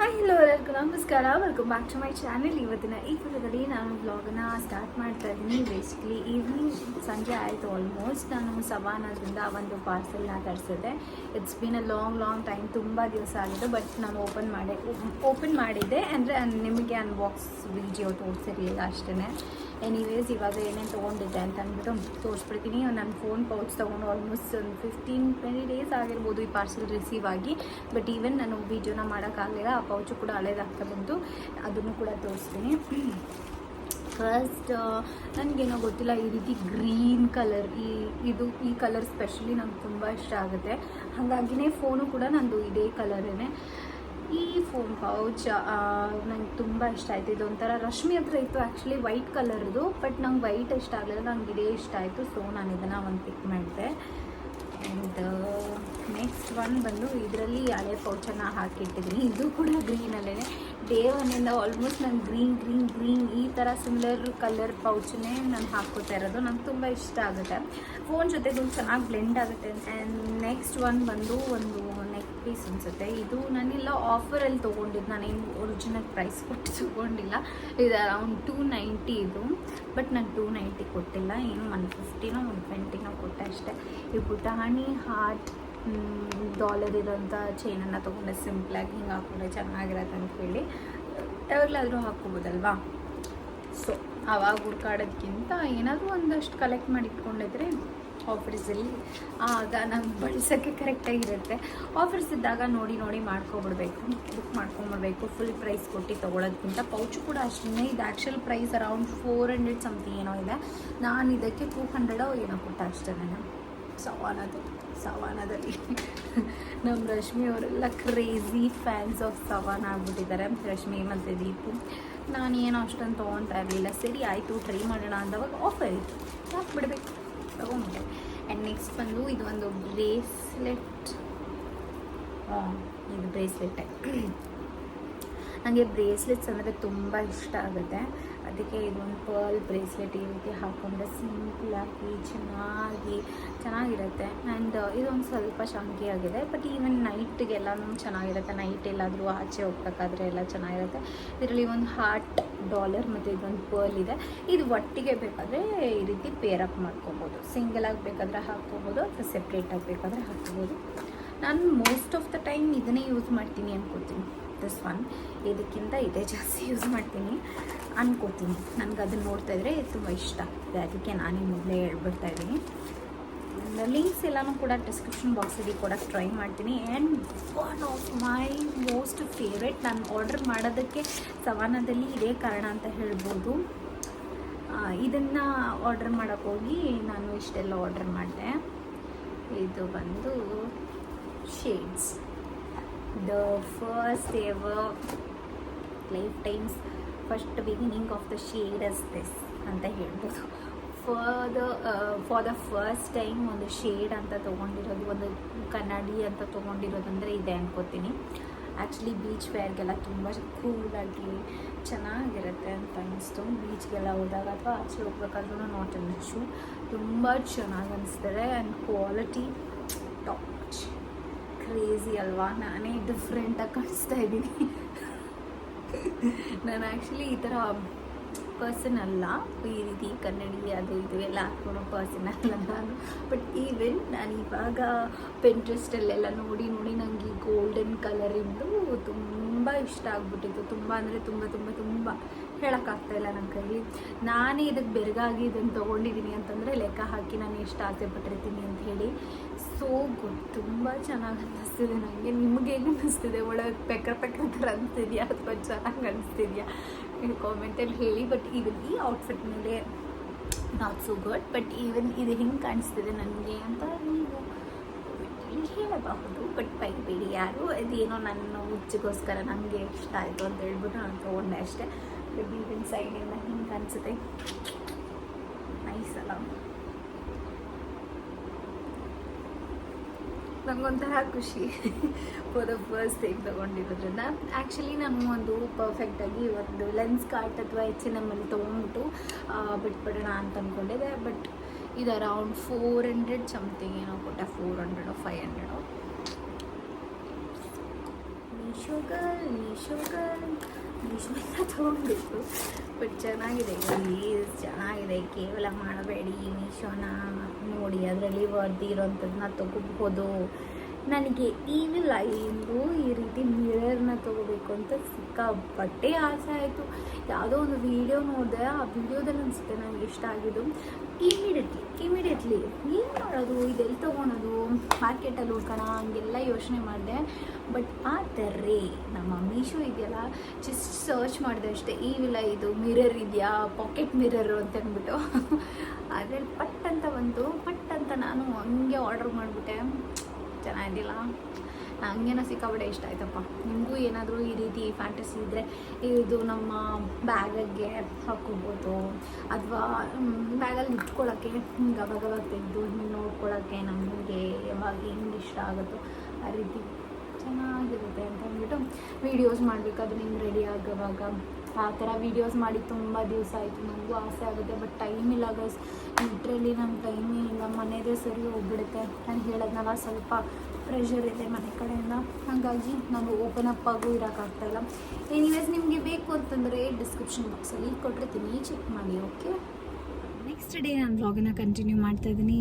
Hi hello ಎಲ್ಲರಿಗೂ ನಮಸ್ಕಾರ, welcome back to my channel. ಇವತ್ತಿನ ಈ ವಿಡಿಯೋದಲ್ಲಿ ನಾನು ವ್ಲಾಗನ್ನ ಸ್ಟಾರ್ಟ್ ಮಾಡ್ತಾ ಇದ್ದೀನಿ. ಬೇಸಿಕಲಿ ಈವ್ನಿಂಗ್ ಸಂಜೆ ಆಯಿತು ಆಲ್ಮೋಸ್ಟ್. ನಾನು ಸವಾನದಿಂದ ಒಂದು ಪಾರ್ಸೆಲ್ನ ತರಿಸಿದೆ. It's been a long time, ತುಂಬ ದಿವಸ ಆಗಿದೆ. ಬಟ್ ನಾನು ಓಪನ್ ಮಾಡಿದ್ದೆ ಅಂದರೆ ನಿಮಗೆ ಅನ್ಬಾಕ್ಸ್ ವಿಡಿಯೋ ತೋರಿಸಿರಲಿಲ್ಲ ಅಷ್ಟೇ. ಎನಿವೇಸ್ ಇವಾಗ ಏನೇನು ತೊಗೊಂಡಿದ್ದೆ ಅಂತ ಅಂದ್ಬಿಟ್ಟು ತೋರಿಸ್ಬಿಡ್ತೀನಿ. ನನ್ನ ಫೋನ್ ಪೌಚ್ ತೊಗೊಂಡು ಆಲ್ಮೋಸ್ಟ್ ಒಂದು 15-20 ಡೇಸ್ ಆಗಿರ್ಬೋದು ಈ ಪಾರ್ಸೆಲ್ ರಿಸೀವ್ ಆಗಿ. ಬಟ್ ಈವನ್ ನಾನು ವೀಡಿಯೋನ ಮಾಡೋಕ್ಕಾಗಲಿಲ್ಲ. ಆ ಪೌಚು ಕೂಡ ಹಳೇದಾಗ್ತಾ ಬಂತು, ಅದನ್ನು ಕೂಡ ತೋರಿಸ್ತೀನಿ. ಫಸ್ಟ್ ನನಗೇನೋ ಗೊತ್ತಿಲ್ಲ, ಈ ರೀತಿ ಗ್ರೀನ್ ಕಲರ್, ಈ ಕಲರ್ ಸ್ಪೆಷಲಿ ನಂಗೆ ತುಂಬ ಇಷ್ಟ ಆಗುತ್ತೆ. ಹಾಗಾಗಿನೇ ಫೋನು ಕೂಡ ನಂದು ಇದೇ ಕಲರೇ. ಈ ಫೋನ್ ಪೌಚ್ ನಂಗೆ ತುಂಬ ಇಷ್ಟ ಆಯಿತು. ಇದೊಂಥರ ರಶ್ಮಿ ಹತ್ರ ಇತ್ತು ಆ್ಯಕ್ಚುಲಿ ವೈಟ್ ಕಲರ್ದು, ಬಟ್ ನಂಗೆ ವೈಟ್ ಇಷ್ಟ ಆಗಲಿಲ್ಲ, ನಂಗೆ ಇದೇ ಇಷ್ಟ ಆಯಿತು. ಸೊ ನಾನು ಇದನ್ನು ಒಂದು ಪಿಕ್ ಮಾಡಿದೆ. ಆ್ಯಂಡ್ ನೆಕ್ಸ್ಟ್ ಒನ್ ಬಂದು ಇದರಲ್ಲಿ ಹಳೆ ಪೌಚನ್ನು ಹಾಕಿಟ್ಟಿದ್ದೀನಿ. ಇದು ಕೂಡ ಗ್ರೀನಲ್ಲೇ. ಡೇ ಒನ್ನಿಂದ ಆಲ್ಮೋಸ್ಟ್ ನಾನು ಗ್ರೀನ್ ಈ ಥರ ಸಿಮಿಲರ್ ಕಲರ್ ಪೌಚನ್ನೇ ನಾನು ಹಾಕ್ಕೋತಾ ಇರೋದು. ನಂಗೆ ತುಂಬ ಇಷ್ಟ ಆಗುತ್ತೆ, ಫೋನ್ ಜೊತೆಗೂ ಚೆನ್ನಾಗಿ ಬ್ಲೆಂಡ್ ಆಗುತ್ತೆ. ಆ್ಯಂಡ್ ನೆಕ್ಸ್ಟ್ ಒನ್ ಬಂದು ಒಂದು ನೆಕ್ ಪೀಸ್ ಅನಿಸುತ್ತೆ. ಇದು ನಾನೆಲ್ಲ ಆಫರಲ್ಲಿ ತೊಗೊಂಡಿದ್ದು, ನಾನೇನು ಒರಿಜಿನಲ್ ಪ್ರೈಸ್ ಕೊಟ್ಟು ತೊಗೊಂಡಿಲ್ಲ. ಇದು ಅರೌಂಡ್ 290 ಇದು, ಬಟ್ ನಾನು 290 ಕೊಟ್ಟಿಲ್ಲ, ಏನು 150ನೋ 120ನೋ ಕೊಟ್ಟೆ ಅಷ್ಟೇ. ಈ ಪುಟಾಣಿ ಹಾರ್ಟ್ ಡಾಲರ್ ಇರೋಂಥ ಚೈನನ್ನು ತೊಗೊಂಡೆ. ಸಿಂಪ್ಲಾಗಿ ಹಿಂಗೆ ಹಾಕೊಂಡ್ರೆ ಚೆನ್ನಾಗಿರತ್ತೆ ಅಂತ ಹೇಳಿ ಯಾವಾಗಲಾದರೂ ಹಾಕ್ಕೋಬೋದಲ್ವಾ. ಸೊ ಆವಾಗ ಹುಡ್ಕಾಡೋದಕ್ಕಿಂತ ಏನಾದರೂ ಒಂದಷ್ಟು ಕಲೆಕ್ಟ್ ಮಾಡಿ ಇಟ್ಕೊಂಡಿದ್ರೆ ಆಫರ್ಸಲ್ಲಿ ಆಗ ನಂಗೆ ಬಳಸೋಕ್ಕೆ ಕರೆಕ್ಟಾಗಿರುತ್ತೆ. ಆಫರ್ಸ್ ಇದ್ದಾಗ ನೋಡಿ ಮಾಡ್ಕೊಬಿಡ್ಬೇಕು, ಬುಕ್ ಮಾಡ್ಕೊಂಬಿಡ್ಬೇಕು. ಫುಲ್ ಪ್ರೈಸ್ ಕೊಟ್ಟು ತೊಗೊಳೋದಕ್ಕಿಂತ. ಪೌಚು ಕೂಡ ಅಷ್ಟೇ. ಇದು ಆ್ಯಕ್ಚುಲ್ ಪ್ರೈಸ್ ಅರೌಂಡ್ 400 ಸಮಥಿಂಗ್ ಏನೋ ಇದೆ. ನಾನು ಇದಕ್ಕೆ 200 ಏನೋ ಕೊಟ್ಟ ಅಷ್ಟೇ. ನಾನು ಸವಾನದಲ್ಲಿ ನಮ್ಮ ರಶ್ಮಿ ಅವರೆಲ್ಲ ಕ್ರೇಜಿ ಫ್ಯಾನ್ಸ್ ಆಫ್ ಸವಾನ ಆಗ್ಬಿಟ್ಟಿದ್ದಾರೆ, ರಶ್ಮಿ ಮತ್ತು ದೀಪು. ನಾನು ಏನೋ ಅಷ್ಟೊಂದು ತೊಗೊತಾ ಇರಲಿಲ್ಲ. ಸರಿ ಆಯಿತು ಟ್ರೈ ಮಾಡೋಣ ಅಂದವಾಗ ಆಫರ್ ಇತ್ತು, ಯಾಕೆ ಬಿಡಬೇಕು, ತೊಗೊಂಬಿಟ್ಟೆ. ಆ್ಯಂಡ್ ನೆಕ್ಸ್ಟ್ ಬಂದು ಇದು ಒಂದು ಬ್ರೇಸ್ಲೆಟ್. ಇದು ಬ್ರೇಸ್ಲೆಟ್ಟೆ. ನನಗೆ ಬ್ರೇಸ್ಲೆಟ್ಸ್ ಅಂದರೆ ತುಂಬ ಇಷ್ಟ ಆಗುತ್ತೆ. ಅದಕ್ಕೆ ಇದೊಂದು ಪರ್ಲ್ ಬ್ರೇಸ್ಲೆಟ್ ಈ ರೀತಿ ಹಾಕ್ಕೊಂಡ್ರೆ ಸಿಂಪಲಾಗಿ ಚೆನ್ನಾಗಿರುತ್ತೆ. ಆ್ಯಂಡ್ ಇದೊಂದು ಸ್ವಲ್ಪ ಶಂಕಿಯಾಗಿದೆ, ಬಟ್ ಈವನ್ ನೈಟ್ಗೆಲ್ಲನೂ ಚೆನ್ನಾಗಿರುತ್ತೆ. ನೈಟ್ ಎಲ್ಲಾದರೂ ಆಚೆ ಹೋಗ್ಬೇಕಾದ್ರೆ ಎಲ್ಲ ಚೆನ್ನಾಗಿರುತ್ತೆ. ಇದರಲ್ಲಿ ಒಂದು ಹಾರ್ಟ್ ಡಾಲರ್ ಮತ್ತು ಇದೊಂದು ಪರ್ಲ್ ಇದೆ. ಇದು ಒಟ್ಟಿಗೆ ಬೇಕಾದರೆ ಈ ರೀತಿ ಪೇರಪ್ ಮಾಡ್ಕೊಬೋದು. ಸಿಂಗಲಾಗಿ ಬೇಕಾದರೆ ಹಾಕ್ಕೋಬೋದು, ಅಥವಾ ಸೆಪ್ರೇಟಾಗಿ ಬೇಕಾದರೆ ಹಾಕ್ಕೋಬೋದು. ನಾನು ಮೋಸ್ಟ್ ಆಫ್ ದ ಟೈಮ್ ಇದನ್ನೇ ಯೂಸ್ ಮಾಡ್ತೀನಿ ಅನ್ಕೋತೀನಿ. ದಿಸ್ ಒನ್ ಇದಕ್ಕಿಂತ ಇದೇ ಜಾಸ್ತಿ ಯೂಸ್ ಮಾಡ್ತೀನಿ ಅನ್ಕೋತೀನಿ. ನನಗೆ ಅದನ್ನು ನೋಡ್ತಾ ಇದ್ದರೆ ತುಂಬ ಇಷ್ಟ ಆಗ್ತದೆ, ಅದಕ್ಕೆ ನಾನೇ ಮೊದಲೇ ಹೇಳ್ಬಿಡ್ತಾ ಇದ್ದೀನಿ. ಲಿಂಕ್ಸ್ ಎಲ್ಲನೂ ಕೂಡ ಡಿಸ್ಕ್ರಿಪ್ಷನ್ ಬಾಕ್ಸಲ್ಲಿ ಕೊಡೋಕ್ಕೆ ಟ್ರೈ ಮಾಡ್ತೀನಿ. And one of my most favourite, ನಾನು ಆರ್ಡರ್ ಮಾಡೋದಕ್ಕೆ ಸವಾನದಲ್ಲಿ ಇದೇ ಕಾರಣ ಅಂತ ಹೇಳ್ಬೋದು. ಇದನ್ನು ಆರ್ಡರ್ ಮಾಡೋಕ್ಕೋಗಿ ನಾನು ಇಷ್ಟೆಲ್ಲ ಆರ್ಡರ್ ಮಾಡಿದೆ. ಇದು ಬಂದು shades, the first ever life times first beginning of the shade us this ಅಂತ ಹೇಳ್ಬೋದು. ಫಾರ್ ದ ಫಸ್ಟ್ ಟೈಮ್ ಒಂದು ಶೇಡ್ ಅಂತ ತೊಗೊಂಡಿರೋದು, ಒಂದು ಕನ್ನಡಿ ಅಂತ ತೊಗೊಂಡಿರೋದಂದರೆ ಇದೆ ಅನ್ಕೋತೀನಿ. ಆ್ಯಕ್ಚುಲಿ ಬೀಚ್ ವೇರ್ಗೆಲ್ಲ ತುಂಬ ಕೂಲಾಗಿ ಚೆನ್ನಾಗಿರುತ್ತೆ ಅಂತ ಅನ್ನಿಸ್ತು. ಬೀಚ್ಗೆಲ್ಲ ಹೋದಾಗ ಅಥವಾ ಆಚೆ ಹೋಗ್ಬೇಕಾದ್ರೂ ನಾಟ್ ಅನ್ ಇಶ್ಯೂ, ತುಂಬ ಚೆನ್ನಾಗಿ ಅನಿಸ್ತದೆ. And quality top notch. Crazy ಅಲ್ವಾ, ನಾನೇ ಡಿಫ್ರೆಂಟಾಗಿ ಕಾಣಿಸ್ತಾ ಇದ್ದೀನಿ. ನಾನು ಆ್ಯಕ್ಚುಲಿ ಈ ಥರ ಪರ್ಸನ್ ಅಲ್ಲ, ಈ ರೀತಿ ಕನ್ನಡಿ ಅದು ಇದು ಎಲ್ಲ ಹಾಕ್ಕೊಳೋ ಪರ್ಸನ್ ಅಲ್ಲ ನಾನು. ಬಟ್ ಈವನ್ ನಾನು ಇವಾಗ ಪಿಂಟ್ರೆಸ್ಟಲ್ಲೆಲ್ಲ ನೋಡಿ ನನಗೆ ಈ ಗೋಲ್ಡನ್ ಕಲರಿಂದು ತುಂಬ ಇಷ್ಟ ಆಗ್ಬಿಟ್ಟಿತ್ತು. ತುಂಬ ಅಂದರೆ ತುಂಬ ಹೇಳೋಕ್ಕಾಗ್ತಾಯಿಲ್ಲ ನನ್ನ ಕೈಲಿ. ನಾನೇ ಇದಕ್ಕೆ ಬೆರಗಾಗಿ ಇದನ್ನು ತೊಗೊಂಡಿದ್ದೀನಿ ಅಂತಂದರೆ ಲೆಕ್ಕ ಹಾಕಿ ನಾನು ಎಷ್ಟು ಆಸೆ ಪಟ್ಟಿರ್ತೀನಿ ಅಂತ ಹೇಳಿ. ಸೋ ಗುಡ್, ತುಂಬ ಚೆನ್ನಾಗಿ ಅನ್ನಿಸ್ತಿದೆ ನನಗೆ. ನಿಮಗೆ ಹೇಗೆ ಅನ್ನಿಸ್ತಿದೆ? ಒಳಗೆ ಪೆಕ್ರ ಥರ ಅನಿಸ್ತಿದೆಯಾ ಅಥವಾ ಚೆನ್ನಾಗಿ ಅನಿಸ್ತಿದೆಯಾ ಕಾಮೆಂಟಲ್ಲಿ ಹೇಳಿ. ಬಟ್ ಈವನ್ ಈ ಔಟ್ಫಿಟ್ ಮೇಲೆ not so good, but even ಇದು ಹೆಂಗೆ ಕಾಣಿಸ್ತಿದೆ ನನಗೆ ಅಂತ ನೀವು ಹೇಳಬಹುದು. ಬಟ್ ಬೈಬೇಡಿ ಯಾರು. ಇದೇನೋ ನನ್ನ ಹುಚ್ಚಿಗೋಸ್ಕರ ನನಗೆ ಇಷ್ಟ ಆಯಿತು ಅಂತ ಹೇಳ್ಬಿಟ್ಟು ನಾನು ತೊಗೊಂಡೆ ಅಷ್ಟೇ. ಬಟ್ ಈವನ್ ಸೈಡಿಂದ ಹಿಂಗೆ ಅನಿಸುತ್ತೆ, ನೈಸ್ ಅಲ್ಲ. ನನಗೊಂಥರ ಖುಷಿ ಫಾರ್ ದ ಫಸ್ಟ್ ಟೈಮ್ ತೊಗೊಂಡಿರೋದ್ರಿಂದ. ಆ್ಯಕ್ಚುಲಿ ನಾನು ಒಂದು ಪರ್ಫೆಕ್ಟಾಗಿ ಒಂದು ಲೆನ್ಸ್ ಕಾರ್ಟ್ ಅಥವಾ H&M ತೊಗೊಂಡ್ಬಿಟ್ಟು ಬಿಟ್ಬಿಡೋಣ ಅಂತ ಅಂದ್ಕೊಂಡಿದ್ದೆ. ಬಟ್ ಇದು ಅರೌಂಡ್ 400 ಸಮಥಿಂಗ್ ಏನೋ ಕೊಟ್ಟೆ, 400 or 500. ಮೀಶೋಯಿಂದ ತೊಗೊಬೇಕು. ಬಟ್ ಚೆನ್ನಾಗಿದೆ ಗೈಸ್, ಚೆನ್ನಾಗಿದೆ. ಕೇವಲ ಮಾಡಬೇಡಿ, ಮೀಶೋನ ನೋಡಿ, ಅದರಲ್ಲಿ ವರ್ದಿ ಇರೋಂಥದ್ದನ್ನ ತೊಗೋಬಹುದು. ನನಗೆ ಈವಿಲ್ ಐದು ಈ ರೀತಿ ಮಿರರ್ನ ತೊಗೋಬೇಕು ಅಂತ ಸಿಕ್ಕಾಪಟ್ಟೆ ಆಸೆ ಆಯಿತು. ಯಾವುದೋ ಒಂದು ವಿಡಿಯೋ ನೋಡಿದೆ, ಆ ವಿಡಿಯೋದಲ್ಲಿ ಅನಿಸುತ್ತೆ ನನಗೆ ಇಷ್ಟ ಆಗಿದ್ದು. ಇಮಿಡಿಯೇಟ್ಲಿ ಏನು ಮಾಡೋದು, ಇದೆಲ್ಲಿ ತೊಗೊಳೋದು, ಮಾರ್ಕೆಟಲ್ಲಿ ಹುಡ್ಕೋಣ ಹಂಗೆಲ್ಲ ಯೋಚನೆ ಮಾಡಿದೆ. ಬಟ್ ಆದರೆ ನಮ್ಮ ಮೀಶೋ ಇದೆಯಲ್ಲ, ಜಸ್ಟ್ ಸರ್ಚ್ ಮಾಡಿದೆ ಅಷ್ಟೇ, ಈವಿಲ್ಲ ಇದು ಮಿರರ್ ಇದೆಯಾ, ಪಾಕೆಟ್ ಮಿರರು ಅಂತ ಅಂದ್ಬಿಟ್ಟು ಅದರಲ್ಲಿ ಪಟ್ ಅಂತ ನಾನು ಹಂಗೆ ಆರ್ಡ್ರ್ ಮಾಡಿಬಿಟ್ಟೆ. ಚೆನ್ನಾಗಿದ್ದಿಲ್ಲ, ಹಂಗೇನೋ ಸಿಕ್ಕಾಬಿಟ್ಟೆ ಇಷ್ಟ ಆಯ್ತಪ್ಪ. ನಿಮಗೂ ಏನಾದರೂ ಈ ರೀತಿ ಫ್ಯಾಂಟಸಿ ಇದ್ದರೆ ಇದು ನಮ್ಮ ಬ್ಯಾಗಗೆ ಹಾಕ್ಕೋಬೋದು, ಅಥವಾ ಬ್ಯಾಗಲ್ಲಿ ಇಟ್ಕೊಳ್ಳೋಕ್ಕೆ ಹಿಂಗೆ ಅವಾಗ ತೆಗೆದು ಹಿಂಗೆ ನೋಡ್ಕೊಳ್ಳೋಕ್ಕೆ ನಮಗೆ ಯಾವಾಗ ಹೆಂಗೆ ಇಷ್ಟ ಆಗುತ್ತೋ ಆ ರೀತಿ ಚೆನ್ನಾಗಿರುತ್ತೆ ಅಂತ ಅಂದ್ಬಿಟ್ಟು ವೀಡಿಯೋಸ್ ಮಾಡಬೇಕಾದ್ರೆ ಹಿಂಗೆ ರೆಡಿ ಆಗೋವಾಗ ಆ ಥರ ವೀಡಿಯೋಸ್ ಮಾಡಿ ತುಂಬ ದಿವಸ ಆಯಿತು. ನನಗೂ ಆಸೆ ಆಗುತ್ತೆ, ಬಟ್ ಟೈಮ್ ಇಲ್ಲ ಗೈಸ್. ಲಿಟ್ರಲಿ ನನ್ನ ಟೈಮೇ ಇಲ್ಲ, ಮನೆಯದೇ ಸರಿ ಹೋಗ್ಬಿಡುತ್ತೆ. ನಾನು ಹೇಳೋದ್ನಲ್ಲ, ಸ್ವಲ್ಪ ಪ್ರೆಷರ್ ಇದೆ ಮನೆ ಕಡೆಯಿಂದ, ಹಾಗಾಗಿ ನಾನು ಓಪನ್ ಅಪ್ ಆಗು ಇರೋಕ್ಕಾಗ್ತಾಯಿಲ್ಲ. ಎನಿವೇಸ್ ನಿಮಗೆ ಬೇಕು ಅಂತಂದರೆ ಡಿಸ್ಕ್ರಿಪ್ಷನ್ ಬಾಕ್ಸಲ್ಲಿ ಕೊಟ್ಟಿರ್ತೀನಿ, ಚೆಕ್ ಮಾಡಿ. ಓಕೆ, ನೆಕ್ಸ್ಟ್ ಡೇ ನಾನು ವ್ಲಾಗನ್ನು ಕಂಟಿನ್ಯೂ ಮಾಡ್ತಾಯಿದ್ದೀನಿ.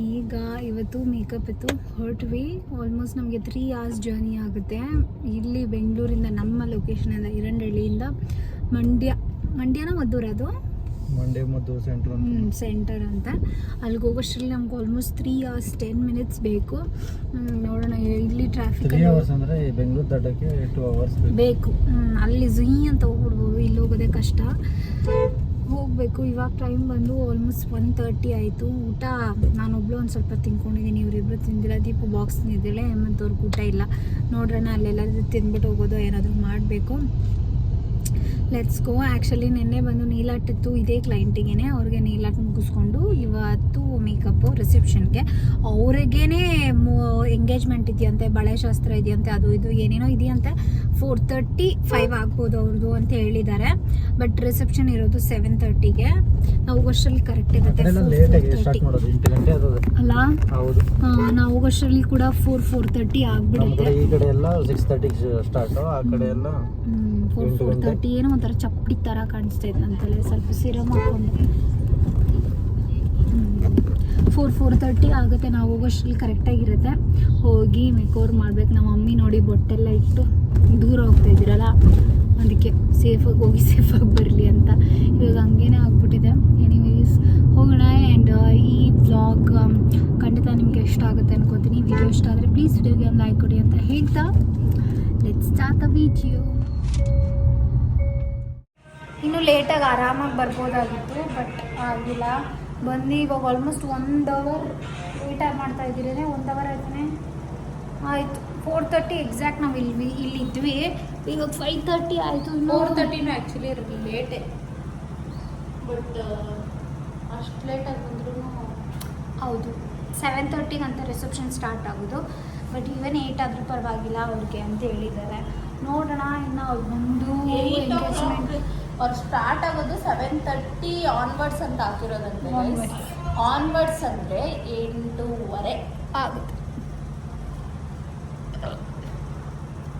ಇವತ್ತು ಮೇಕಪ್ ಇತ್ತು, ಹೊರಟ್ವಿ. ಆಲ್ಮೋಸ್ಟ್ ನಮಗೆ 3 hours ಜರ್ನಿ ಆಗುತ್ತೆ. ಇಲ್ಲಿ ಬೆಂಗಳೂರಿಂದ, ನಮ್ಮ ಲೊಕೇಶನಿಂದ ಇರಂಡಳ್ಳಿಯಿಂದ ಮಂಡ್ಯನ ಮದ್ದೂರು, ಅದು ಮದ್ದೂರು ಸೆಂಟರ್ ಅಂತ. ಅಲ್ಲಿಗೆ ಹೋಗೋಷ್ಟರಲ್ಲಿ ನಮ್ಗೆ ಆಲ್ಮೋಸ್ಟ್ 3 hours 10 minutes ಬೇಕು. ನೋಡೋಣ, ಇಲ್ಲಿ ಟ್ರಾಫಿಕ್ ಅಂದರೆ ಬೆಂಗಳೂರು ದಾಟಕ್ಕೆ 2 hours ಬೇಕು. ಅಲ್ಲಿ ಝುಯ್ ಅಂತ ಹೋಗ್ಬಿಡ್ಬೋದು, ಇಲ್ಲಿ ಹೋಗೋದೇ ಕಷ್ಟ. ಹೋಗಬೇಕು. ಇವಾಗ ಟೈಮ್ ಬಂದು ಆಲ್ಮೋಸ್ಟ್ 1:30 ಆಯಿತು. ಊಟ ನಾನೊಬ್ಳು ಒಂದು ಸ್ವಲ್ಪ ತಿನ್ಕೊಂಡಿದ್ದೀನಿ, ಇವರಿಬ್ಬರು ತಿಂದಿಲ್ಲ. ದೀಪು ಬಾಕ್ಸ್ ತಿಂದಿದ್ದಾಳೆ, ಹೇಮಂತವ್ರಿಗೆ ಊಟ ಇಲ್ಲ. ನೋಡ್ರೋಣ ಅಲ್ಲೆಲ್ಲರೂ ತಿಂದ್ಬಿಟ್ಟು ಹೋಗೋದು, ಏನಾದರೂ ಮಾಡಬೇಕು. Let's go. ಆ್ಯಕ್ಚುಲಿ ನಿನ್ನೆ ಬಂದು ನೀಲಾಟಿತ್ತು ಇದೇ ಕ್ಲೈಂಟಿಗೆ, ಅವ್ರಿಗೆ ನೀಲಾಟ್ ಮುಗಿಸ್ಕೊಂಡು ಇವತ್ತು ಮೇಕಪ್ಪು ರಿಸೆಪ್ಷನ್ಗೆ. ಅವ್ರಿಗೇನೆ ಎಂಗೇಜ್ಮೆಂಟ್ ಇದೆಯಂತೆ, ಬಳೆ ಶಾಸ್ತ್ರ ಇದೆಯಂತೆ, ಅದು ಇದು ಏನೇನೋ ಇದೆಯಂತೆ. 4:35 ಆಗ್ಬೋದು ಅವ್ರದ್ದು ಅಂತ ಹೇಳಿದ್ದಾರೆ. ಬಟ್ ರಿಸೆಪ್ಷನ್ ಇರೋದು 7:30ಗೆ. ನಾವು ಹೋಗೋಷ್ಟರಲ್ಲಿ ಕರೆಕ್ಟ್ ಇರುತ್ತೆ ಅಲ್ಲ, ನಾವು ಹೋಗೋಷ್ಟರಲ್ಲಿ ಕೂಡ 4:30 ಆಗ್ಬಿಡುತ್ತೆ. 4:30 ಏನೋ ಒಂಥರ ಚಪ್ಪಡಿ ಥರ ಕಾಣಿಸ್ತಾ ಇತ್ತು ನನ್ನ ತಲೆ, ಸ್ವಲ್ಪ ಸಿರಮ್ ಹಾಕ್ಕೊಂಡು. 4:30 ಆಗುತ್ತೆ. ನಾವು ಹೋಗೋಷ್ಟರಲ್ಲಿ ಕರೆಕ್ಟಾಗಿರುತ್ತೆ. ಹೋಗಿ ಮೇಕೋರ್ ಮಾಡ್ಬೇಕು. ನಮ್ಮ ಮಮ್ಮಿ ನೋಡಿ ಬೊಟ್ಟೆಲ್ಲ ಇಟ್ಟು ದೂರ ಹೋಗ್ತಾ ಇದ್ದೀರಲ್ಲ, ಅದಕ್ಕೆ ಸೇಫಾಗಿ ಹೋಗಿ ಸೇಫಾಗಿ ಬರಲಿ ಅಂತ. ಇವಾಗ ಹಂಗೇನೆ ಆಗ್ಬಿಟ್ಟಿದೆ. ಎನಿವೇಸ್ ಹೋಗೋಣ. ಆ್ಯಂಡ್ ಈ ವ್ಲಾಗ್ ಖಂಡಿತ ನಿಮಗೆ ಇಷ್ಟ ಆಗುತ್ತೆ ಅನ್ಕೋತೀನಿ. ವಿಡಿಯೋ ಇಷ್ಟ ಆದರೆ ಪ್ಲೀಸ್ ವಿಡಿಯೋಗೆ ಒಂದು ಲೈಕ್ ಕೊಡಿ ಅಂತ ಹೇಳ್ತಾ ಲೆಟ್ಸ್ ಸ್ಟಾರ್ಟ್ ದ ವಿಡಿಯೋ. ಇನ್ನೂ ಲೇಟಾಗಿ ಆರಾಮಾಗಿ ಬರ್ಬೋದಾಗಿತ್ತು, ಬಟ್ ಆಗಿಲ್ಲ. ಬಂದು ಇವಾಗ ಆಲ್ಮೋಸ್ಟ್ 1 hour ಲೇಟಾಗಿ ಮಾಡ್ತಾ ಇದ್ದೀರೇನೆ. 1 hour ಆಯ್ತಾನೆ ಆಯಿತು. 4:30 ಎಕ್ಸಾಕ್ಟ್ ನಾವು ಇಲ್ಲಿದ್ವಿ. ಇವಾಗ 5:30 ಆಯಿತು. 4:30 ಆ್ಯಕ್ಚುಲಿ ಲೇಟೇ, ಬಟ್ ಅಷ್ಟು ಲೇಟಾಗಿ ಬಂದ್ರೂ ಹೌದು. 7:30 ಅಂತ ರಿಸೆಪ್ಷನ್ ಸ್ಟಾರ್ಟ್ ಆಗೋದು. ಬಟ್ ಈವನ್ 8 ಆದರೂ ಪರವಾಗಿಲ್ಲ ಅವ್ರಿಗೆ ಅಂತ ಹೇಳಿದ್ದಾರೆ. ನೋಡೋಣ. ಇನ್ನು ಅವ್ರು ಬಂದು ಎಂಗೇಜ್ಮೆಂಟ್ ಅವ್ರು ಸ್ಟಾರ್ಟ್ ಆಗೋದು 7:30 ಆನ್ವರ್ಡ್ಸ್ ಅಂತ ಹಾಕಿರೋದಂತೆ. ಆನ್ವರ್ಡ್ಸ್ ಅಂದರೆ 8:30 ಆಗುತ್ತೆ.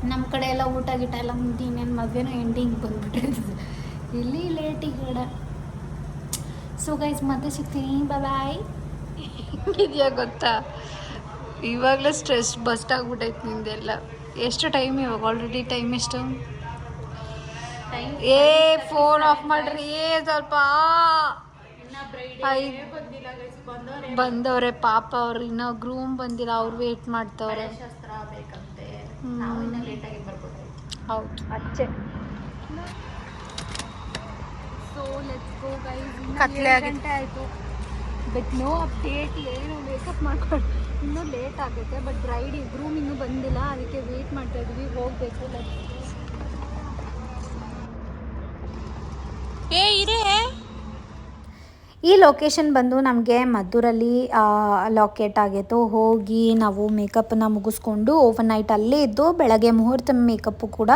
ನಮ್ಮ ಕಡೆ ಎಲ್ಲ ಊಟ ಗೀಟ ಎಲ್ಲ ಮುಗ್ದು ಇನ್ನೇನು ಮದುವೆನೂ ಎಂಡಿಂಗ್ ಬಂದ್ಬಿಟ್ಟಿರ್ತದೆ. ಇಲ್ಲಿ ಲೇಟಿಗೆ. ಸೊ ಗೈಸ್ ಮತ್ತೆ ಸಿಗ್ತೀನಿ, ಬಾಯ್. ಇದೆಯಾ ಗೊತ್ತಾ, ಇವಾಗಲೇ ಸ್ಟ್ರೆಸ್ ಬಸ್ಟ್ ಆಗ್ಬಿಟ್ಟೈತೆ ನಿಂದೆಲ್ಲ. ಎಷ್ಟು ಟೈಮ್ ಇವಾಗ? ಆಲ್ರೆಡಿ ಟೈಮ್ ಎಷ್ಟು? ಫೋನ್ ಆಫ್ ಮಾಡ್ರಿ ಸ್ವಲ್ಪ. ಬಂದವ್ರೆ ಪಾಪ, ಅವ್ರು ಇನ್ನೂ ಗ್ರೂಮ್ ಬಂದಿಲ್ಲ, ಅವ್ರು ವೇಟ್ ಮಾಡ್ತವ್ರೆ. ಹೌದು ಅಚ್ಚೆ. So let's go guys. ಕತ್ಲೆ ಗಂಟೆ ಆಯಿತು, ಬಟ್ ನೋ ಅಪ್ಡೇಟ್. ಏನು ಮೇಕಪ್ ಮಾಡ್ಕೊಂಡು ಇನ್ನೂ ಲೇಟ್ ಆಗುತ್ತೆ. ಬಟ್ ಬ್ರೈಡ್ ಗ್ರೂಮ್ ಇನ್ನೂ ಬಂದಿಲ್ಲ, ಅದಕ್ಕೆ ವೇಟ್ ಮಾಡ್ತಾ ಇದ್ವಿ. ಹೋಗಬೇಕು. ಈ ಲೊಕೇಶನ್ ಬಂದು ನಮಗೆ ಮದ್ದೂರಲ್ಲಿ ಲೊಕೇಟ್ ಆಗಿತ್ತು. ಹೋಗಿ ನಾವು ಮೇಕಪ್ಪನ್ನು ಮುಗಿಸ್ಕೊಂಡು ಓವರ್ನೈಟ್ ಅಲ್ಲೇ ಇದ್ದು ಬೆಳಗ್ಗೆ ಮುಹೂರ್ತ ಮೇಕಪ್ಪು ಕೂಡ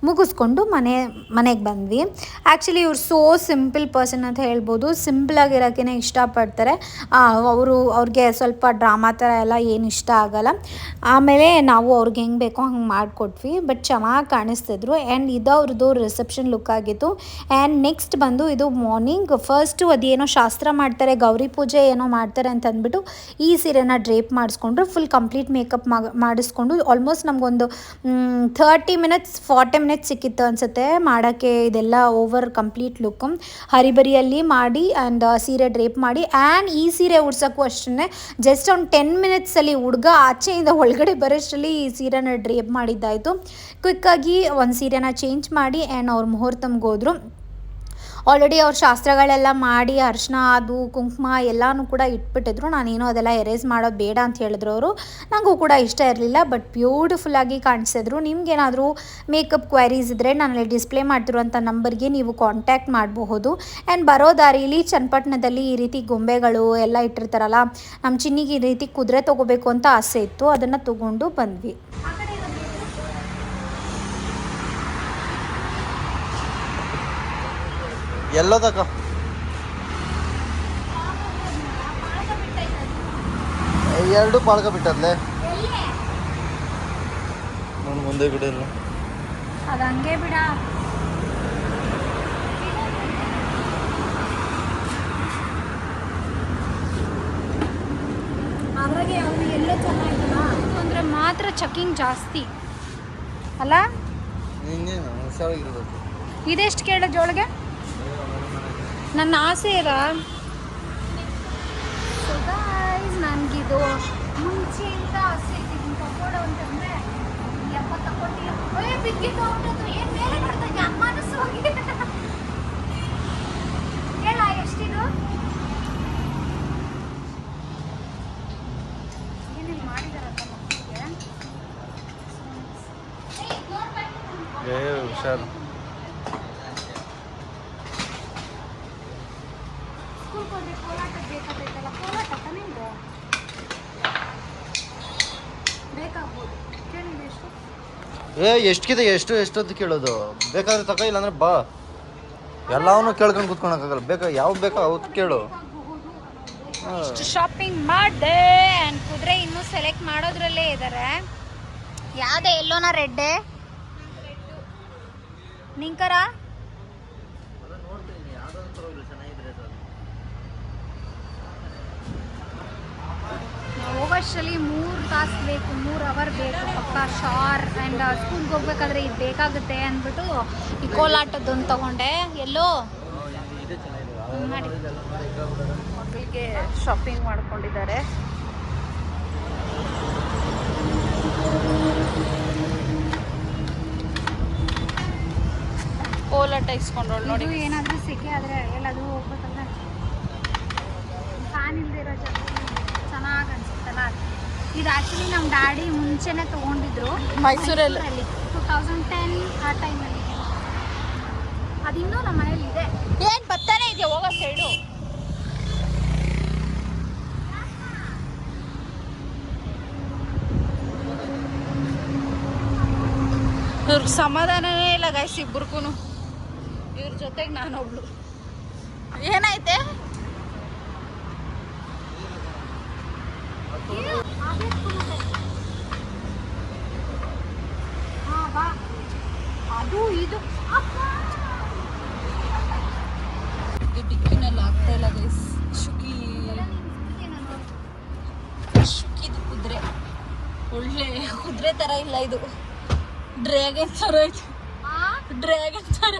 ಮುಗಿಸ್ಕೊಂಡು ಮನೆಗೆ ಬಂದ್ವಿ. ಆ್ಯಕ್ಚುಲಿ ಇವ್ರು ಸೋ ಸಿಂಪಲ್ ಪರ್ಸನ್ ಅಂತ ಹೇಳ್ಬೋದು. ಸಿಂಪಲಾಗಿರೋಕ್ಕೇ ಇಷ್ಟಪಡ್ತಾರೆ. ಅವ್ರಿಗೆ ಸ್ವಲ್ಪ ಡ್ರಾಮಾ ಥರ ಎಲ್ಲ ಏನು ಇಷ್ಟ ಆಗಲ್ಲ. ಆಮೇಲೆ ನಾವು ಅವ್ರಿಗೆ ಹೆಂಗೆ ಬೇಕೋ ಹಂಗೆ ಮಾಡಿಕೊಟ್ವಿ. ಬಟ್ ಚೆನ್ನಾಗಿ ಕಾಣಿಸ್ತಿದ್ರು. ಆ್ಯಂಡ್ ಇದು ಅವ್ರದ್ದು ರಿಸೆಪ್ಷನ್ ಲುಕ್ ಆಗಿತ್ತು. ಆ್ಯಂಡ್ ನೆಕ್ಸ್ಟ್ ಬಂದು ಇದು ಮಾರ್ನಿಂಗ್ ಫಸ್ಟು ಅದೇನೋ ಶಾಸ್ತ್ರ ಮಾಡ್ತಾರೆ, ಗೌರಿ ಪೂಜೆ ಏನೋ ಮಾಡ್ತಾರೆ ಅಂತ ಅಂದ್ಬಿಟ್ಟು ಈ ಸೀರೆನ ಡ್ರೇಪ್ ಮಾಡಿಸ್ಕೊಂಡ್ರು. ಫುಲ್ ಕಂಪ್ಲೀಟ್ ಮೇಕಪ್ ಮಾಡಿಸ್ಕೊಂಡು ಆಲ್ಮೋಸ್ಟ್ ನಮಗೊಂದು 30 ಮಿನಿಟ್ಸ್ 40 ಮಿನಿಟ್ಸ್ ಸಿಕ್ಕಿತ್ತು ಅನಿಸುತ್ತೆ ಮಾಡೋಕ್ಕೆ. ಇದೆಲ್ಲ ಓವರ್ ಕಂಪ್ಲೀಟ್ ಲುಕ್ ಹರಿಬರಿಯಲ್ಲಿ ಮಾಡಿ ಆ್ಯಂಡ್ ಸೀರೆ ಡ್ರೇಪ್ ಮಾಡಿ. ಆ್ಯಂಡ್ ಈ ಸೀರೆ ಉಡ್ಸೋಕ್ಕೂ ಅಷ್ಟೇ ಜಸ್ಟ್ ಒಂದು 10 ಮಿನಿಟ್ಸಲ್ಲಿ ಹುಡುಗ ಆಚೆಯಿಂದ ಒಳಗಡೆ ಬರೋಷ್ಟರಲ್ಲಿ ಈ ಸೀರೆನ ಡ್ರೇಪ್ ಮಾಡಿದ್ದಾಯಿತು. ಕ್ವಿಕ್ಕಾಗಿ ಒಂದು ಸೀರೆನ ಚೇಂಜ್ ಮಾಡಿ ಆ್ಯಂಡ್ ಅವ್ರು ಮುಹೂರ್ತಮ್ಗೆ ಹೋದರು. ಆಲ್ರೆಡಿ ಅವ್ರ ಶಾಸ್ತ್ರಗಳೆಲ್ಲ ಮಾಡಿ ಅರಿಶಿನ ಅದು ಕುಂಕುಮ ಎಲ್ಲನೂ ಕೂಡ ಇಟ್ಬಿಟ್ಟಿದ್ರು. ನಾನೇನೋ ಅದೆಲ್ಲ ಎರೇಸ್ ಮಾಡೋದು ಬೇಡ ಅಂತ ಹೇಳಿದ್ರು ಅವರು. ನನಗೂ ಕೂಡ ಇಷ್ಟ ಇರಲಿಲ್ಲ. ಬಟ್ ಬ್ಯೂಟಿಫುಲ್ಲಾಗಿ ಕಾಣಿಸಿದ್ರು. ನಿಮ್ಗೇನಾದರೂ ಮೇಕಪ್ ಕ್ವೈರೀಸ್ ಇದ್ದರೆ ನಾನಲ್ಲಿ ಡಿಸ್ಪ್ಲೇ ಮಾಡ್ತಿರುವಂಥ ನಂಬರ್ಗೆ ನೀವು ಕಾಂಟ್ಯಾಕ್ಟ್ ಮಾಡಬಹುದು. ಆ್ಯಂಡ್ ಬರೋ ದಾರಿಲಿ ಚನ್ನಪಟ್ಟಣದಲ್ಲಿ ಈ ರೀತಿ ಗೊಂಬೆಗಳು ಎಲ್ಲ ಇಟ್ಟಿರ್ತಾರಲ್ಲ, ನಮ್ಮ ಚಿನ್ನಿಗೆ ಈ ರೀತಿ ಕುದುರೆ ತೊಗೋಬೇಕು ಅಂತ ಆಸೆ ಇತ್ತು. ಅದನ್ನು ತೊಗೊಂಡು ಬಂದ್ವಿ. ಎಲ್ಲೋದಕ್ಕ ಎರಡು ಪಾಳ್ಕ ಬಿಟ್ಟದ್ಲೆ ನಾನು ಮುಂದೆ ಬಿಡಿಲ್ಲ. ಅದು ಹಂಗೆ ಬಿಡ. ಅದ್ರಾಗೆ ಅವನು ಎಲ್ಲೋ ಚೆನ್ನಾಗಿಲ್ಲ ಅಂದರೆ ಮಾತ್ರ ಚೆಕಿಂಗ್ ಜಾಸ್ತಿ ಅಲ್ಲ. ಇನ್ನೇನು ಹುಷಾರಾಗಿರ್ಬೇಕು. ಇದೆಷ್ಟು ಕೇಳೋ ಜೋಳಿಗೆ ನನ್ನ ಆಸೆ ಇರ. ಸೊ ಗೈಸ್ ನನಗಿದು ಮುಂಚೆಯಿಂದ ಆಸೆ ಇದ್ದೀನಿ ತಗೊಳ್ಳೋ ಅಂತಂದರೆ 70 ತಗೊಳ್ತೀವಿ. ಬಿಗ್ಗಿದ್ದು ಹೋಗ್ತದ್ದು ಏನು ಮೇಲೆ ನೋಡ್ದಂಗೆ ಅಮ್ಮನಸು ಹೋಗಿ ಹೇಳ ಎಷ್ಟಿದು ಏನೇನು ಮಾಡಿದಾರಪ್ಪ ಮಕ್ಕಳಿಗೆ. ಹುಷಾರು. ಎಷ್ಟಿದೆ ಎಷ್ಟೊತ್ತು ಕೇಳೋದು? ಬೇಕಾದ್ರೆ ತಗೋ, ಇಲ್ಲಾಂದ್ರೆ ಬಾ. ಎಲ್ಲವನ್ನೂ ಕೇಳ್ಕೊಂಡು ಕುತ್ಕೊಳಕ್ಕಾಗಲ್ಲ. ಯಾವ್ದು ಬೇಕೋ ಅವತ್ತು ಕೇಳು. ಶಾಪಿಂಗ್ ಮಾಡಿದೆ ಆ್ಯಂಡ್ ಕುದುರೆ ಇನ್ನೂ ಸೆಲೆಕ್ಟ್ ಮಾಡೋದ್ರಲ್ಲೇ ಇದ್ದಾರೆ. ಯಾವುದೇ ಎಲ್ಲೋನ ರೆಡ್ಡೆ ನಿಂಕರ ಹೋಗೋಷ್ಟರಲ್ಲಿ 3 ತಾಸು ಬೇಕು, 3 ಅವರ್ ಬೇಕು ಪಕ್ಕ ಶಾರ್. ಆ್ಯಂಡ್ ಸ್ಕೂಲ್ಗೆ ಹೋಗ್ಬೇಕಾದ್ರೆ ಇದು ಬೇಕಾಗುತ್ತೆ ಅಂದ್ಬಿಟ್ಟು ಈ ಕೋಲಾಟದ್ದೊಂದು ತೊಗೊಂಡೆ. ಎಲ್ಲೋ ಮಾಡಿ ಮಕ್ಕಳಿಗೆ ಶಾಪಿಂಗ್ ಮಾಡ್ಕೊಂಡಿದ್ದಾರೆ. ಕೋಲಾಟ ಇಸ್ಕೊಂಡ್ರು ನೋಡಿ. ಏನಾದರೂ ಸೆಕೆ ಆದರೆ ಎಲ್ಲಾದರೂ ಹೋಗ್ಬೇಕಂದ್ರೆ ಫ್ಯಾನ್ ಇಲ್ದಿರೋ ಜಾಗ ಚೆನ್ನಾಗಿ ಅನ್ಸುತ್ತಲ್ಲ. ಇದು ಆ್ಯಕ್ಚುಲಿ ನಮ್ಮ ಡ್ಯಾಡಿ ಮುಂಚೆನೇ ತೊಗೊಂಡಿದ್ರು ಮೈಸೂರಲ್ಲಿ 2010 ಆ ಟೈಮಲ್ಲಿ. ಅದಿನ್ನೂ ನಮ್ಮ ಮನೇಲಿ ಇದೆ. ಏನು ಬರ್ತಾನೆ ಇದೆಯಾ ಹೋಗೋ ಸೈಡು. ಇವ್ರಿಗೆ ಸಮಾಧಾನನೇ ಇಲ್ಲ ಗೈಸ್ ಇಬ್ಬರಿಗೂ. ಇವ್ರ ಜೊತೆಗೆ ನಾನೊಬ್ಳು. ಏನಾಯ್ತೆ ಅದು ಇದು ಡಿಕ್ಕಿನಲ್ಲಿ ಆಗ್ತಾ ಇಲ್ಲ ಗೈಸ್. ಶುಕಿದು ಕುದುರೆ ಒಳ್ಳೆ ಕುದುರೆ ಥರ ಇಲ್ಲ, ಇದು ಡ್ರ್ಯಾಗನ್ ಥರ ಐತೆ. ಡ್ರ್ಯಾಗನ್ ಥರ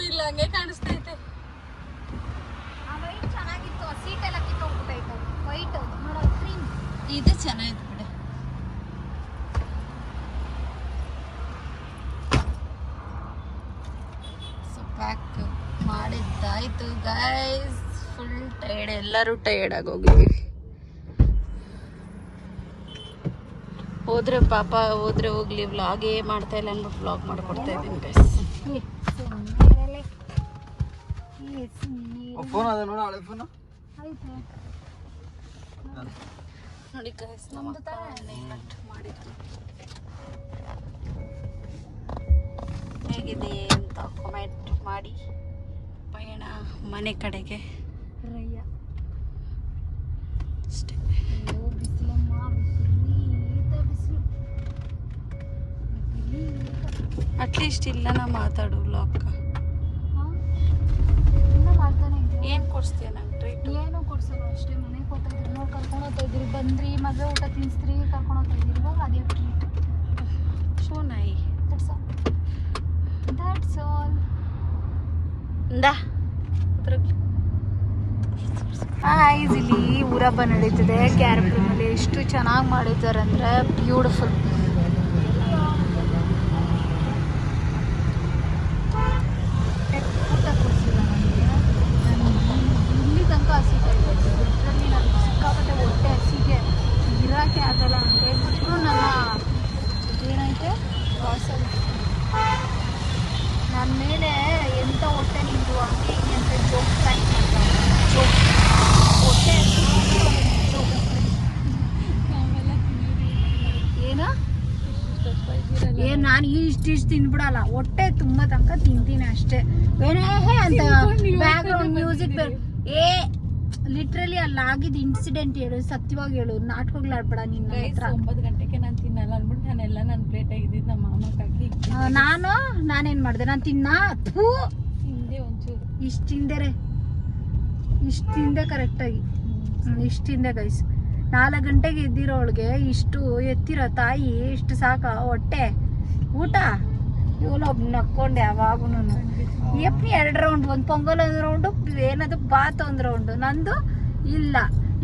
ಇಲ್ಲ, ಹಂಗೆ ಕಾಣಿಸ್ತೈತೆ. ಚೆನ್ನಾಗಿತ್ತು. ಸೀಟೆಲ್ಲ ಕಿತ್ತೋಗ್ಬಿಟ್ಟೈತೆ. ವೈಟ್ ನೋಡೋದು ಕ್ರೀಮ್ ಇದೆ, ಚೆನ್ನಾಗಿತ್ತು ಬಿಡ. ಸೊ ಪ್ಯಾಕ್ ಮಾಡಿದ್ದಾಯ್ತು ಗೈಸ್. ಫುಲ್ ಟೈರ್ಡ್, ಎಲ್ಲರೂ ಟೈರ್ಡ್ ಆಗೋಗಿದ್ವಿ. ಹೋದ್ರೆ ಪಾಪ ಹೋದ್ರೆ ಹೋಗ್ಲಿ, ವ್ಲಾಗೇ ಮಾಡ್ತಾ ಇಲ್ಲ ಅಂದ್ಬಿಟ್ಟು ವ್ಲಾಗ್ ಮಾಡ್ಕೊಡ್ತಾ ಇದ್ದೀನಿ ಗೈಸ್. ಫೋನ್ ಅದ ನೋಡ ಹಳೆ ಫೋನ್ ಐತೆ ನೋಡಿ ಗೈಸ್ ನಮ್ದು ತಾನೇ? ನೆಟ್ ಮಾಡಿದ್ರು ಹೇಗಿದೆ ಅಂತ ಕಮೆಂಟ್ ಮಾಡಿ. ಪಯಣ ಮನೆ ಕಡೆಗೆ ರಯ್ಯ ಅಷ್ಟೇ. ಅಯ್ಯೋ ಬಿಸಿಲಮ್ಮ, ವಿಪರೀತ ಬಿಸಿಲು. ಅಟ್ಲೀಸ್ಟ್ ಇಲ್ಲ ನಾ ಮಾತಾಡು ಲಾಕ್. ಇನ್ನೂ ಮಾಡ್ತಾನೆ ಇದ್ದೆ. ಏನು ಕೊಡಿಸ್ತೀಯ ನಂಗೆ ಟ್ರೀಟ್? ಏನೂ ಕೊಡ್ಸಲ್ಲ ಅಷ್ಟೇ. ಮನೆಗೆ ಹೋಗ್ತಾ ಇದ್ರಿ ನೋಡಿ, ಕರ್ಕೊಂಡು ಹೋಗ್ತಾ ಇದ್ರಿ, ಬಂದ್ರಿ ಮದುವೆ ಊಟ ತಿನ್ನಿಸ್ತ್ರಿ, ಕರ್ಕೊಂಡು ಹೋಗ್ತಾ ಇದ್ರಿ. ಇವಾಗ ಅದೇ ಟ್ರೀಟ್. ಶೋ ನಾಯಿ ದಟ್ಸ್ ಆಲ್. ಇಂದ ಹಾಯ್, ಇಲ್ಲಿ ಊರಬ್ಬ ನಡೀತಿದೆ ಕ್ಯಾರಪುರದಲ್ಲಿ. ಎಷ್ಟು ಚೆನ್ನಾಗಿ ಮಾಡಿದ್ದಾರೆ ಅಂದರೆ ಬ್ಯೂಟಿಫುಲ್. ಊಟ ಕೊಡಿಸಿಲ್ಲ ನನಗೆ. ಇಲ್ಲಿ ತನಕ ಹಸಿತಾ ಇದೆ. ಇದರಲ್ಲಿ ನನಗೆ ಸಿಕ್ಕಾಪಟ್ಟೆ ಹೊಟ್ಟೆ ಹಸಿಗೆ ಇರೋಕ್ಕೆ ಆಗಲ್ಲ. ಅಂದರೆ ಬಿಟ್ಟರು ನನ್ನ ಏನೈತೆ ನನ್ನ ಮೇಲೆ ಎಂಥ ಹೊಟ್ಟೆ ನಿಂತು ಹಂಗೆ ಹಿಂಗೆ ಅಂತ ಜೋಕ್ ಟ್ರೈ ಮಾಡ್ತಾರೆ. ಜೋಕ್ ಹೊಟ್ಟೆ ಏನು ಏನು ನಾನು ಇಷ್ಟು ತಿಂದ್ಬಿಡಲ್ಲ. ಹೊಟ್ಟೆ ತುಂಬ ತನಕ ತಿಂತೀನಿ ಅಷ್ಟೇ. ಏನೇ ಅಂತ ಬ್ಯಾಕ್ಗ್ರೌಂಡ್ ಮ್ಯೂಸಿಕ್ ಲಿಟ್ರಲಿ ಅಲ್ಲಿ ಆಗಿದ್ದು ಇನ್ಸಿಡೆಂಟ್ ಹೇಳು, ಸತ್ಯವಾಗಿ ಹೇಳು, ನಾಟಕಗಳಾಡ್ಬೇಡ ನಿನ್ನ ಹತ್ರ. 9 ಗಂಟೆಗೆ ನಾನು ತಿನ್ನಲ್ಲ ಅಂದ್ಬಿಟ್ಟು ನಾನೆಲ್ಲ ನನ್ನ ಪ್ಲೇಟಾಗಿ ಇದ್ದಿದ್ದು ನಮ್ಮ ಮಾಮಕ್ಕಾಗಿ ನಾನೇನು ಮಾಡಿದೆ? ನಾನು ಹಿಂದೆ ಒಂಚೂರು ಇಷ್ಟು ತಿಂದೆ ಕರೆಕ್ಟಾಗಿ. ಇಷ್ಟು ತಿಂದೆ ಗೈಸ್. 4 ಗಂಟೆಗೆ ಎದ್ದಿರೋಳಿಗೆ ಇಷ್ಟು ಎತ್ತಿರೋ ತಾಯಿ ಇಷ್ಟು ಸಾಕ ಹೊಟ್ಟೆ ಊಟ? ಇವನೊಬ್ಬ ನಕ್ಕೊಂಡೆ ಯಾವಾಗೂ. ಎಪ್ಪನಿ 2 ರೌಂಡ್, ಒಂದು ಪೊಂಗಲ್ 1 ರೌಂಡು, ಏನದು ಬಾತ್ 1 ರೌಂಡು. ನಂದು ಇಲ್ಲ.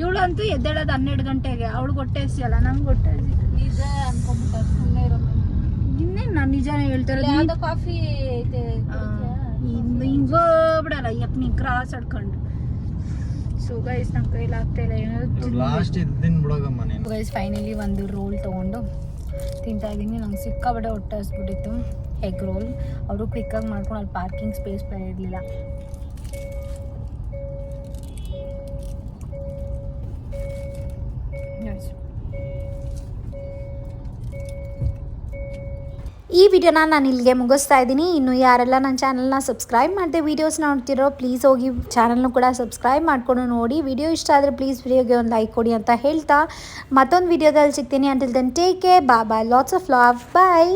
ಇವಳಂತೂ ಎದ್ದೇಳೋದು 12 ಗಂಟೆಗೆ. ಅವಳಿಗೆ ಹೊಟ್ಟೆ ಹಸಿಯಲ್ಲ, ನಮ್ಗೆ ಹೊಟ್ಟೆ ಹಸಿ. ನಿಜ ಅನ್ಕೊಂಬಿಟ್ಟಾರೆ, ಸುಮ್ಮನೆ ಇರೋದು. ಇನ್ನೇನು ನಾನು ನಿಜಾನೇ ಹೇಳ್ತಾರೆ. ಯಾವುದೋ ಕಾಫಿ ಐತೆ ಹಿಂಗೆ ಬಿಡಲ್ಲ ಎಪ್ಪನಿ ಕ್ರಾಸ್ ಆಡ್ಕೊಂಡು. ಸೊ ಗೈಸ್ ನಮ್ಮ ಕೈಲಿ ಆಗ್ತಾ ಇಲ್ಲ ಏನೋ. ಲಾಸ್ಟ್ ಇದ್ದಿನ ಬಿಡೋಗಮ್ಮ ನೀನು. ಗೈಸ್ ಫೈನಲಿ ಒಂದು ರೋಲ್ ತೊಗೊಂಡು ತಿಂತಾ ಇದ್ದೀನಿ. ನಂಗೆ ಸಿಕ್ಕಾಬಟ್ಟೆ ಹೊಟ್ಟೆ ಹಸ್ಬಿಟ್ಟಿತ್ತು. ಎಗ್ ರೋಲ್ ಅವರು ಕ್ವಿಕ್ಕಾಗಿ ಮಾಡ್ಕೊಂಡು ಅಲ್ಲಿ ಪಾರ್ಕಿಂಗ್ ಸ್ಪೇಸ್ ಬೇರೆ ಇರಲಿಲ್ಲ. ಈ ವಿಡಿಯೋನ ನಾನು ಇಲ್ಲಿಗೆ ಮುಗಿಸ್ತಾ ಇದ್ದೀನಿ. ಇನ್ನು ಯಾರೆಲ್ಲ ನನ್ನ ಚಾನಲ್ನ ಸಬ್ಸ್ಕ್ರೈಬ್ ಮಾಡದೆ ವೀಡಿಯೋಸ್ ನೋಡ್ತಿರೋ ಪ್ಲೀಸ್ ಹೋಗಿ ಚಾನಲ್ನು ಕೂಡ ಸಬ್ಸ್ಕ್ರೈಬ್ ಮಾಡಿಕೊಂಡು ನೋಡಿ. ವಿಡಿಯೋ ಇಷ್ಟ ಆದರೆ ಪ್ಲೀಸ್ ವಿಡಿಯೋಗೆ ಒಂದು ಲೈಕ್ ಕೊಡಿ ಅಂತ ಹೇಳ್ತಾ ಮತ್ತೊಂದು ವಿಡಿಯೋದಲ್ಲಿ ಸಿಗ್ತೀನಿ. Until then take care, bye bye, lots of love, bye.